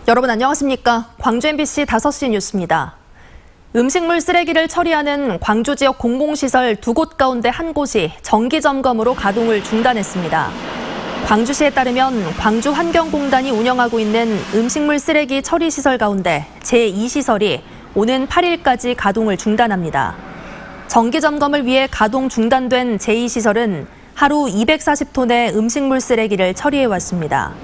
여러분 안녕하십니까? 광주 MBC 5시 뉴스입니다. 음식물 쓰레기를 처리하는 광주 지역 공공시설 2곳 가운데 한 곳이 정기점검으로 가동을 중단했습니다. 광주시에 따르면 광주환경공단이 운영하고 있는 음식물 쓰레기 처리 시설 가운데 제2시설이 오는 8일까지 가동을 중단합니다. 정기점검을 위해 가동 중단된 제2시설은 하루 240톤의 음식물 쓰레기를 처리해왔습니다.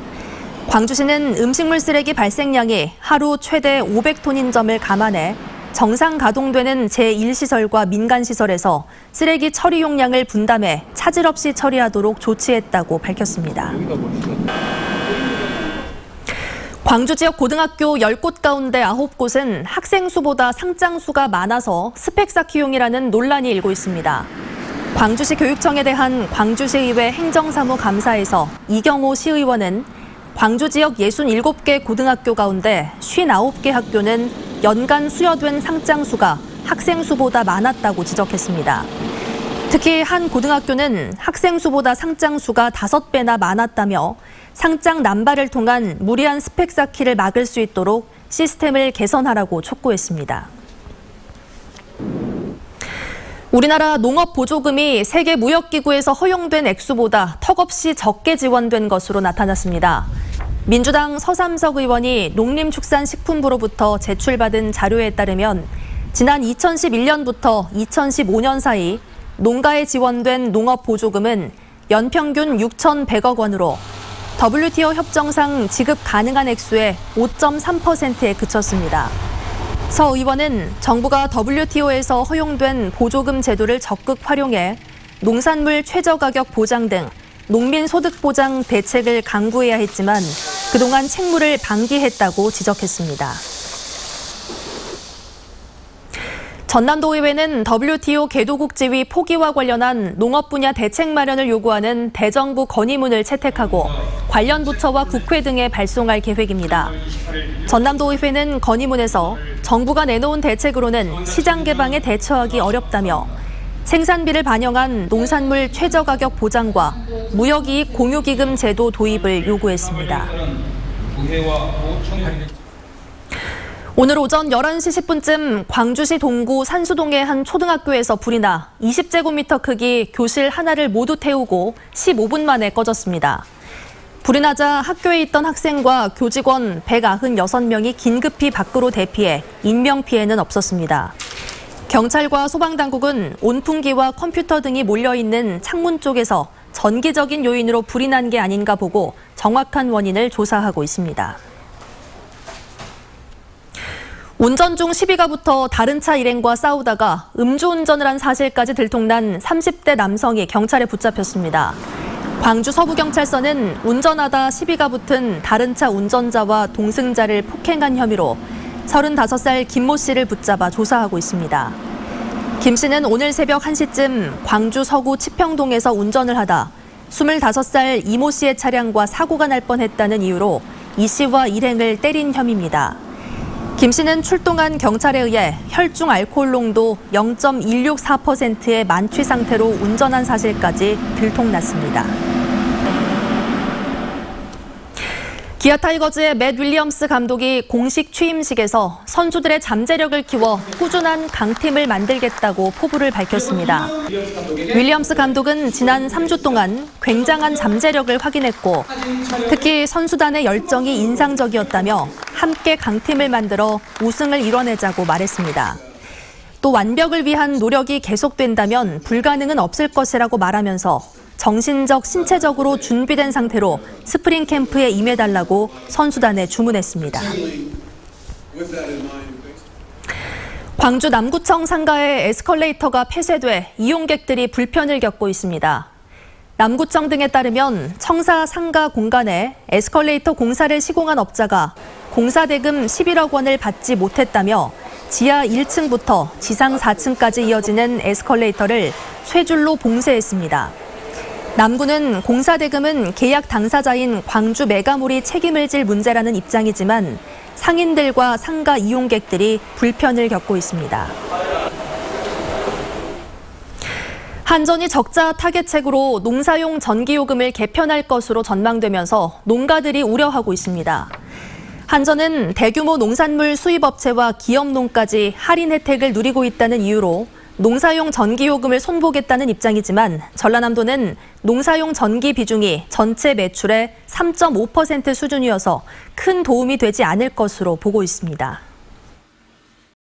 광주시는 음식물 쓰레기 발생량이 하루 최대 500톤인 점을 감안해 정상 가동되는 제1시설과 민간시설에서 쓰레기 처리 용량을 분담해 차질 없이 처리하도록 조치했다고 밝혔습니다. 광주 지역 고등학교 10곳 가운데 9곳은 학생 수보다 상장 수가 많아서 스펙 쌓기용이라는 논란이 일고 있습니다. 광주시 교육청에 대한 광주시의회 행정사무감사에서 이경호 시의원은 광주 지역 67개 고등학교 가운데 59개 학교는 연간 수여된 상장 수가 학생 수보다 많았다고 지적했습니다. 특히 한 고등학교는 학생 수보다 상장 수가 5배나 많았다며 상장 남발을 통한 무리한 스펙 쌓기를 막을 수 있도록 시스템을 개선하라고 촉구했습니다. 우리나라 농업보조금이 세계무역기구에서 허용된 액수보다 턱없이 적게 지원된 것으로 나타났습니다. 민주당 서삼석 의원이 농림축산식품부로부터 제출받은 자료에 따르면 지난 2011년부터 2015년 사이 농가에 지원된 농업보조금은 연평균 6,100억 원으로 WTO 협정상 지급 가능한 액수의 5.3%에 그쳤습니다. 서 의원은 정부가 WTO에서 허용된 보조금 제도를 적극 활용해 농산물 최저가격 보장 등 농민 소득 보장 대책을 강구해야 했지만 그동안 책무를 방기했다고 지적했습니다. 전남도의회는 WTO 개도국 지위 포기와 관련한 농업 분야 대책 마련을 요구하는 대정부 건의문을 채택하고 관련 부처와 국회 등에 발송할 계획입니다. 전남도의회는 건의문에서 정부가 내놓은 대책으로는 시장 개방에 대처하기 어렵다며 생산비를 반영한 농산물 최저가격 보장과 무역이익 공유기금 제도 도입을 요구했습니다. 오늘 오전 11시 10분쯤 광주시 동구 산수동의 한 초등학교에서 불이 나 20제곱미터 크기 교실 하나를 모두 태우고 15분 만에 꺼졌습니다. 불이 나자 학교에 있던 학생과 교직원 196명이 긴급히 밖으로 대피해 인명피해는 없었습니다. 경찰과 소방당국은 온풍기와 컴퓨터 등이 몰려있는 창문 쪽에서 전기적인 요인으로 불이 난 게 아닌가 보고 정확한 원인을 조사하고 있습니다. 운전 중 시비가 붙어 다른 차 일행과 싸우다가 음주운전을 한 사실까지 들통난 30대 남성이 경찰에 붙잡혔습니다. 광주 서부경찰서는 운전하다 시비가 붙은 다른 차 운전자와 동승자를 폭행한 혐의로 35살 김모 씨를 붙잡아 조사하고 있습니다. 김 씨는 오늘 새벽 1시쯤 광주 서구 치평동에서 운전을 하다 25살 이모 씨의 차량과 사고가 날 뻔했다는 이유로 이 씨와 일행을 때린 혐의입니다. 김 씨는 출동한 경찰에 의해 혈중 알코올 농도 0.164%의 만취 상태로 운전한 사실까지 들통났습니다. 기아 타이거즈의 맷 윌리엄스 감독이 공식 취임식에서 선수들의 잠재력을 키워 꾸준한 강팀을 만들겠다고 포부를 밝혔습니다. 윌리엄스 감독은 지난 3주 동안 굉장한 잠재력을 확인했고 특히 선수단의 열정이 인상적이었다며 함께 강팀을 만들어 우승을 이뤄내자고 말했습니다. 또 완벽을 위한 노력이 계속된다면 불가능은 없을 것이라고 말하면서 정신적, 신체적으로 준비된 상태로 스프링 캠프에 임해달라고 선수단에 주문했습니다. 광주 남구청 상가의 에스컬레이터가 폐쇄돼 이용객들이 불편을 겪고 있습니다. 남구청 등에 따르면 청사 상가 공간에 에스컬레이터 공사를 시공한 업자가 공사 대금 11억 원을 받지 못했다며 지하 1층부터 지상 4층까지 이어지는 에스컬레이터를 쇠줄로 봉쇄했습니다. 남구는 공사 대금은 계약 당사자인 광주 메가몰이 책임을 질 문제라는 입장이지만 상인들과 상가 이용객들이 불편을 겪고 있습니다. 한전이 적자 타겟책으로 농사용 전기요금을 개편할 것으로 전망되면서 농가들이 우려하고 있습니다. 한전은 대규모 농산물 수입업체와 기업농까지 할인 혜택을 누리고 있다는 이유로 농사용 전기요금을 손보겠다는 입장이지만 전라남도는 농사용 전기 비중이 전체 매출의 3.5% 수준이어서 큰 도움이 되지 않을 것으로 보고 있습니다.